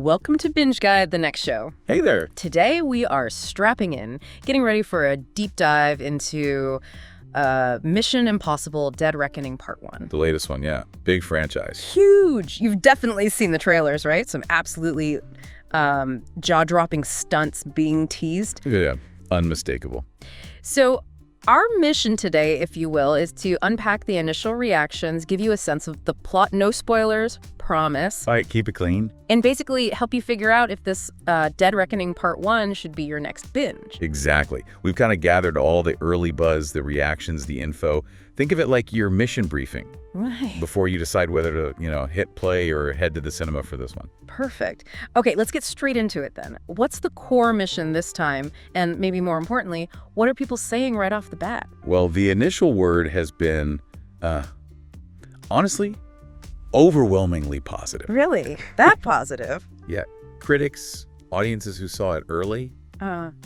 Welcome to Binge Guide, the next show. Hey there. Today we are strapping in, getting ready for a deep dive into Mission Impossible Dead Reckoning Part 1. The latest one, yeah. Big franchise. Huge! You've definitely seen the trailers, right? Some absolutely jaw-dropping stunts being teased. Yeah, unmistakable. So our mission today, if you will, is to unpack the initial reactions, give you a sense of the plot, no spoilers, promise. All right, keep it clean. And basically help you figure out if this Dead Reckoning Part 1 should be your next binge. Exactly. We've kind of gathered all the early buzz, the reactions, the info. Think of it like your mission briefing. Right. Before you decide whether to, hit play or head to the cinema for this one. Perfect. Okay, let's get straight into it then. What's the core mission this time? And maybe more importantly, what are people saying right off the bat? Well, the initial word has been, honestly, overwhelmingly positive. Really? That positive? Yeah. Critics, audiences who saw it early,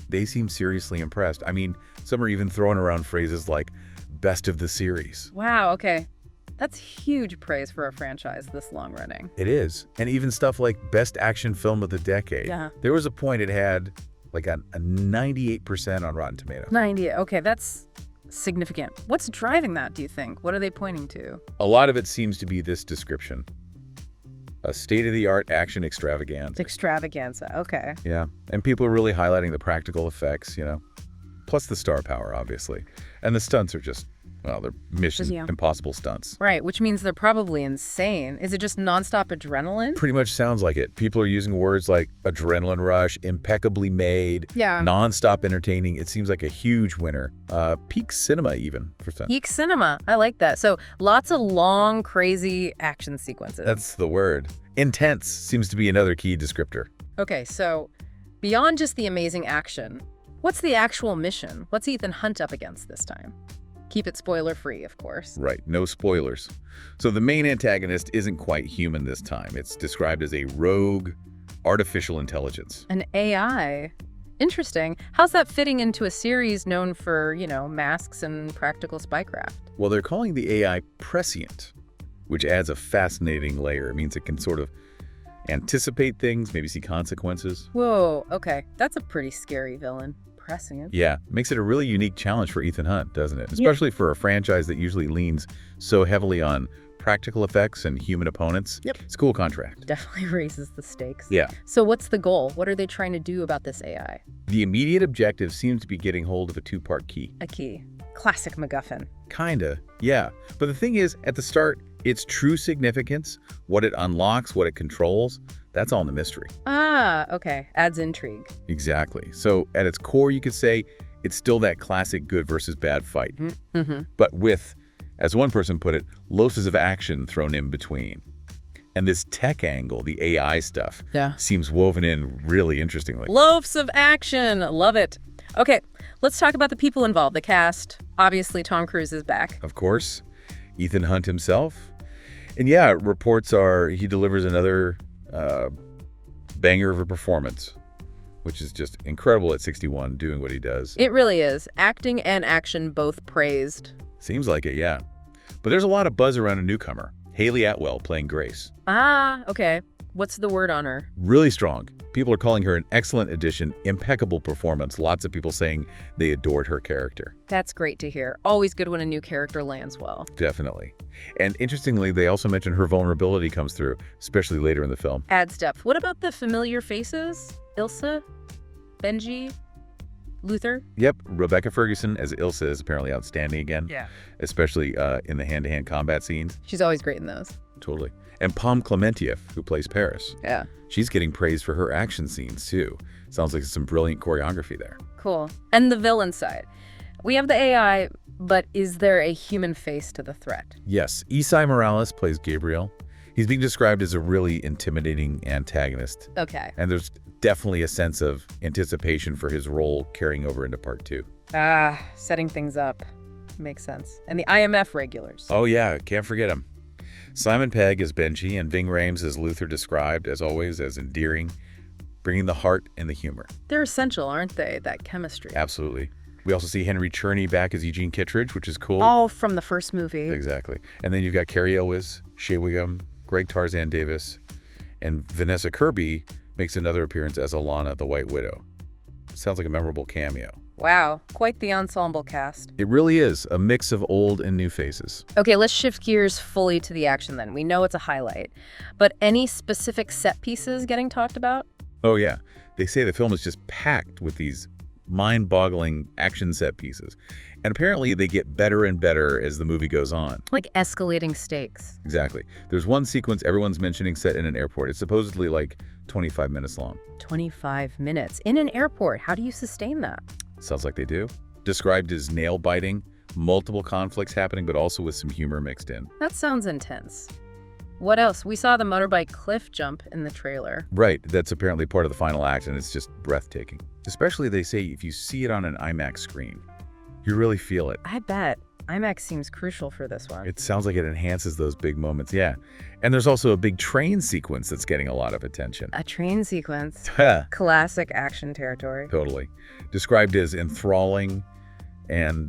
they seem seriously impressed. I mean, some are even throwing around phrases like best of the series. Wow, okay. That's huge praise for a franchise this long running. It is. And even stuff like best action film of the decade. Yeah. There was a point it had like a 98% on Rotten Tomatoes. 90. Okay, that's significant. What's driving that, do you think? What are they pointing to? A lot of it seems to be this description. A state-of-the-art action extravaganza. Extravaganza, okay. Yeah. And people are really highlighting the practical effects, plus the star power, obviously. And the stunts are just, well, they're Mission Impossible stunts. Right, which means they're probably insane. Is it just nonstop adrenaline? Pretty much sounds like it. People are using words like adrenaline rush, impeccably made, nonstop entertaining. It seems like a huge winner. Peak cinema even for stunts. Peak cinema. I like that. So lots of long, crazy action sequences. That's the word. Intense seems to be another key descriptor. Okay, so beyond just the amazing action, what's the actual mission? What's Ethan Hunt up against this time? Keep it spoiler-free, of course. Right, no spoilers. So the main antagonist isn't quite human this time. It's described as a rogue artificial intelligence. An AI? Interesting. How's that fitting into a series known for, masks and practical spycraft? Well, they're calling the AI prescient, which adds a fascinating layer. It means it can sort of anticipate things, maybe see consequences. Whoa, okay. That's a pretty scary villain. Prescient. Yeah, makes it a really unique challenge for Ethan Hunt, doesn't it? Especially for a franchise that usually leans so heavily on practical effects and human opponents. Yep. It's a cool contract. Definitely raises the stakes. Yeah. So what's the goal? What are they trying to do about this AI? The immediate objective seems to be getting hold of a two-part key. A key. Classic MacGuffin. Kinda, yeah. But the thing is, at the start, its true significance, what it unlocks, what it controls, that's all in the mystery. Ah, okay. Adds intrigue. Exactly. So at its core, you could say it's still that classic good versus bad fight. Mm-hmm. But with, as one person put it, loads of action thrown in between. And this tech angle, the AI stuff, seems woven in really interestingly. Loaves of action. Love it. Okay, let's talk about the people involved, the cast. Obviously, Tom Cruise is back. Of course. Ethan Hunt himself. And yeah, reports are he delivers another banger of a performance, which is just incredible at 61 doing what he does. It really is. Acting and action both praised. Seems like it, yeah. But there's a lot of buzz around a newcomer, Haley Atwell playing Grace. Ah, okay. What's the word on her? Really strong. People are calling her an excellent addition, impeccable performance. Lots of people saying they adored her character. That's great to hear. Always good when a new character lands well. Definitely. And interestingly, they also mentioned her vulnerability comes through, especially later in the film. Adds depth. What about the familiar faces? Ilsa? Benji? Luther? Yep. Rebecca Ferguson as Ilsa is apparently outstanding again. Yeah. Especially in the hand-to-hand combat scenes. She's always great in those. Totally. And Pom Klementieff, who plays Paris. Yeah. She's getting praised for her action scenes, too. Sounds like some brilliant choreography there. Cool. And the villain side. We have the AI, but is there a human face to the threat? Yes. Esai Morales plays Gabriel. He's being described as a really intimidating antagonist. Okay. And there's definitely a sense of anticipation for his role carrying over into part 2. Setting things up. Makes sense. And the IMF regulars. Oh, yeah. Can't forget him. Simon Pegg as Benji and Ving Rhames as Luther, described, as always, as endearing, bringing the heart and the humor. They're essential, aren't they? That chemistry. Absolutely. We also see Henry Czerny back as Eugene Kittredge, which is cool. All from the first movie. Exactly. And then you've got Carrie Elwes, Shea Wiggum, Greg Tarzan Davis, and Vanessa Kirby makes another appearance as Alana the White Widow. Sounds like a memorable cameo. Wow, quite the ensemble cast. It really is a mix of old and new faces. Okay, let's shift gears fully to the action then. We know it's a highlight. But any specific set pieces getting talked about? Oh yeah, they say the film is just packed with these mind-boggling action set pieces. And apparently they get better and better as the movie goes on. Like escalating stakes. Exactly. There's one sequence everyone's mentioning set in an airport. It's supposedly like 25 minutes long. 25 minutes in an airport. How do you sustain that? Sounds like they do. Described as nail-biting, multiple conflicts happening, but also with some humor mixed in. That sounds intense. What else? We saw the motorbike cliff jump in the trailer. Right. That's apparently part of the final act, and it's just breathtaking. Especially, they say, if you see it on an IMAX screen, you really feel it. I bet. IMAX seems crucial for this one. It sounds like it enhances those big moments, yeah. And there's also a big train sequence that's getting a lot of attention. A train sequence. Ha! Classic action territory. Totally. Described as enthralling and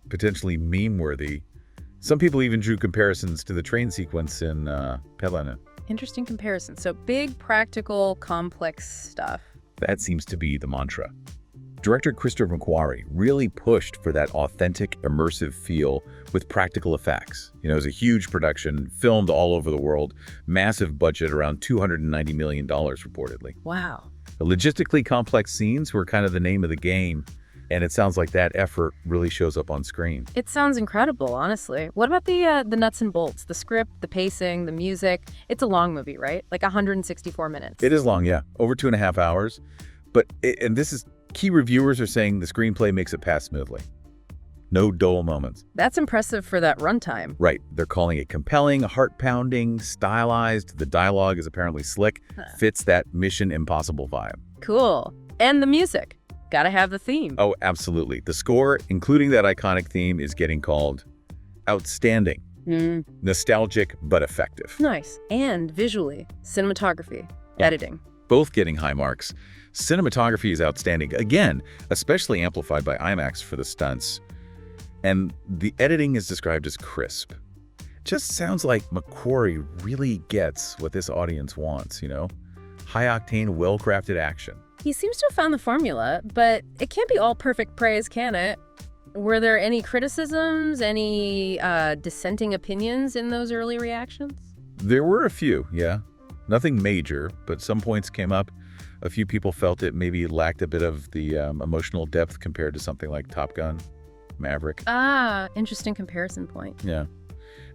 potentially meme-worthy. Some people even drew comparisons to the train sequence in Pelana. Interesting comparison. So big, practical, complex stuff. That seems to be the mantra. Director Christopher McQuarrie really pushed for that authentic, immersive feel with practical effects. You know, it was a huge production, filmed all over the world, massive budget, around $290 million reportedly. Wow. The logistically complex scenes were kind of the name of the game, and it sounds like that effort really shows up on screen. It sounds incredible, honestly. What about the nuts and bolts, the script, the pacing, the music? It's a long movie, right? Like 164 minutes. It is long, yeah. Over 2.5 hours. And this is, key reviewers are saying the screenplay makes it pass smoothly. No dull moments. That's impressive for that runtime. Right. They're calling it compelling, heart-pounding, stylized. The dialogue is apparently slick, fits that Mission Impossible vibe. Cool. And the music. Gotta have the theme. Oh, absolutely. The score, including that iconic theme, is getting called outstanding. Nostalgic, but effective. Nice. And visually, cinematography, editing. Both getting high marks. Cinematography is outstanding, again, especially amplified by IMAX for the stunts. And the editing is described as crisp. Just sounds like McQuarrie really gets what this audience wants, you know? High-octane, well-crafted action. He seems to have found the formula, but it can't be all perfect praise, can it? Were there any criticisms, any dissenting opinions in those early reactions? There were a few, yeah. Nothing major, but some points came up. A few people felt it maybe lacked a bit of the emotional depth compared to something like Top Gun, Maverick. Ah, interesting comparison point. Yeah.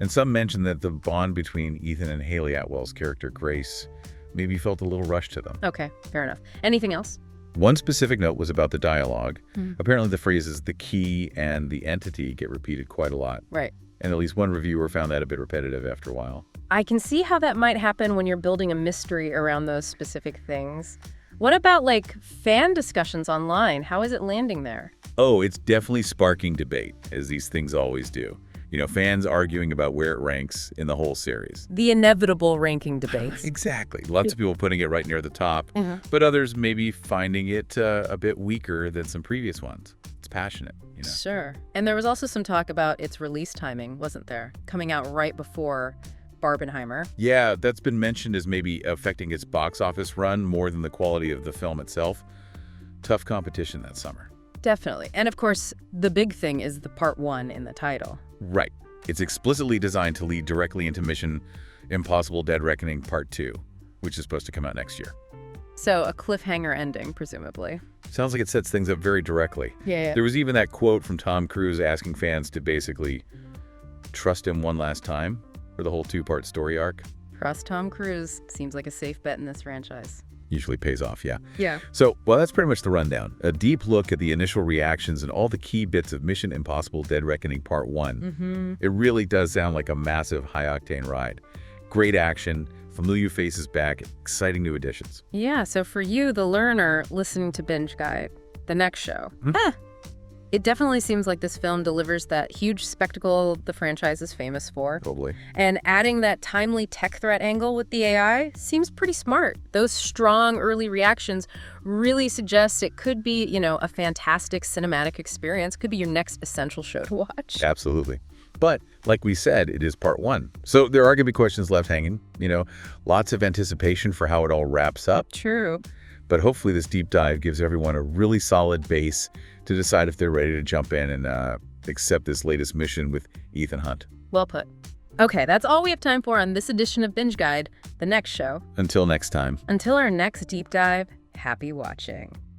And some mentioned that the bond between Ethan and Haley Atwell's character, Grace, maybe felt a little rushed to them. Okay, fair enough. Anything else? One specific note was about the dialogue. Apparently the phrases "the key" and "the entity" get repeated quite a lot. Right. And at least one reviewer found that a bit repetitive after a while. I can see how that might happen when you're building a mystery around those specific things. What about, like, fan discussions online? How is it landing there? Oh, it's definitely sparking debate, as these things always do. You know, fans arguing about where it ranks in the whole series. The inevitable ranking debates. Exactly. Lots of people putting it right near the top, but others maybe finding it a bit weaker than some previous ones. It's passionate, you know. Sure. And there was also some talk about its release timing, wasn't there? Coming out right before Barbenheimer. Yeah, that's been mentioned as maybe affecting its box office run more than the quality of the film itself. Tough competition that summer. Definitely. And of course, the big thing is the part 1 in the title. Right. It's explicitly designed to lead directly into Mission Impossible Dead Reckoning Part 2, which is supposed to come out next year. So a cliffhanger ending, presumably. Sounds like it sets things up very directly. Yeah. There was even that quote from Tom Cruise asking fans to basically trust him one last time for the whole 2-part story arc. Trust Tom Cruise. Seems like a safe bet in this franchise. Usually pays off, yeah. Yeah. So, well, that's pretty much the rundown. A deep look at the initial reactions and all the key bits of Mission Impossible Dead Reckoning Part 1. It really does sound like a massive high-octane ride. Great action, familiar faces back, exciting new additions. Yeah, so for you, the learner, listening to Binge Guide, the next show. It definitely seems like this film delivers that huge spectacle the franchise is famous for. Totally. And adding that timely tech threat angle with the AI seems pretty smart. Those strong early reactions really suggest it could be, you know, a fantastic cinematic experience. Could be your next essential show to watch. Absolutely. But like we said, it is part 1. So there are going to be questions left hanging, lots of anticipation for how it all wraps up. True. But hopefully this deep dive gives everyone a really solid base to decide if they're ready to jump in and accept this latest mission with Ethan Hunt. Well put. Okay, that's all we have time for on this edition of Binge Guide. The next show. Until next time. Until our next deep dive, happy watching.